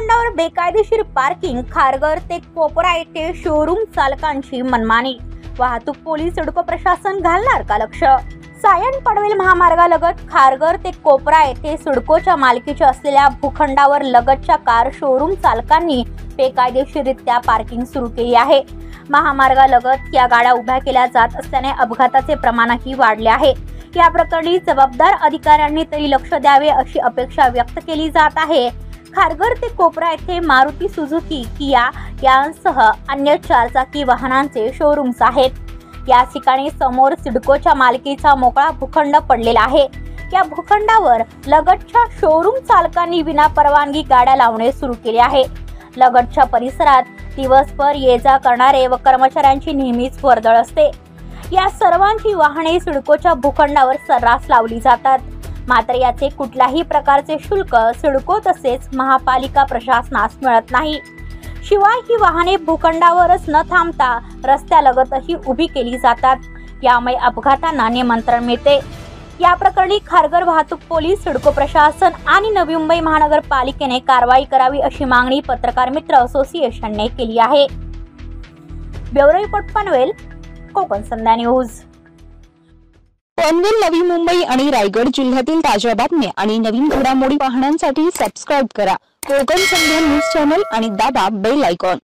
भूखंडावर बेकायदेशीर पार्किंग, खारघर ते कोपरा येथे शोरूम चालकांची मनमानी, वाहतूक पोलीस सिडको प्रशासन घालणार का लक्ष? सायन पनवेल महामार्गालगत खारघर ते कोपरा येथे सिडकोच्या मालकीच्या असलेल्या भूखंडावर लगतच्या कार शोरूम चालकांनी बेकायदेशीररित्या पार्किंग सुरू केली आहे। महामार्गालगत या गाड्या उभ्या केल्या जात असल्याने अपघाताचे प्रमाणही वाढले आहे। या प्रकरणी जबाबदार अधिकाऱ्यांनी तरी लक्ष द्यावे अशी अपेक्षा व्यक्त केली जात आहे। खारघर ते कोपरा येथे मारुती, सुझुकी, किया यांसह अन्य चारचाकी वाहनांचे शोरूम्स आहेत। या ठिकाणी समोर सिडकोच्या मालकीचा मोकळा भूखंड पडलेला आहे। या भूखंडावर लगतच्या शोरूम चालकांनी विनापरवानगी गाड्या लावणे सुरू केले आहे। लगतच्या परिसरात दिवसभर ये-जा करणारे व कर्मचाऱ्यांची नेहमीच वर्दळ असते। या सर्वांची वाहने सिडकोच्या भूखंडावर सर्रास लावली जातात, मात्र याचे कुठल्याही प्रकारचे शुल्क सिडको तसेच महापालिका प्रशासनास मिळत नाही। शिवाय ही वाहने भूखंडावरच न थांबता रस्त्यालगतही उभी केली जातात, यामुळे अपघातांना निमंत्रण मिळते। या प्रकरणी खारघर वाहतूक पोलीस, सिडको प्रशासन आणि नवी मुंबई महानगरपालिकेने कारवाई करावी अशी मागणी पत्रकार मित्र असोसिएशनने केली आहे। ब्युरो रिपोर्ट, पनवेल, कोकण संध्या न्यूज। पनवेल, नवी मुंबई आणि रायगड जिल्ह्यातील ताज्या बातम्या आणि नवीन घडामोडी पाहण्यासाठी सबस्क्राइब करा कोकण संध्या न्यूज चॅनल आणि दाबा बेल आयकॉन।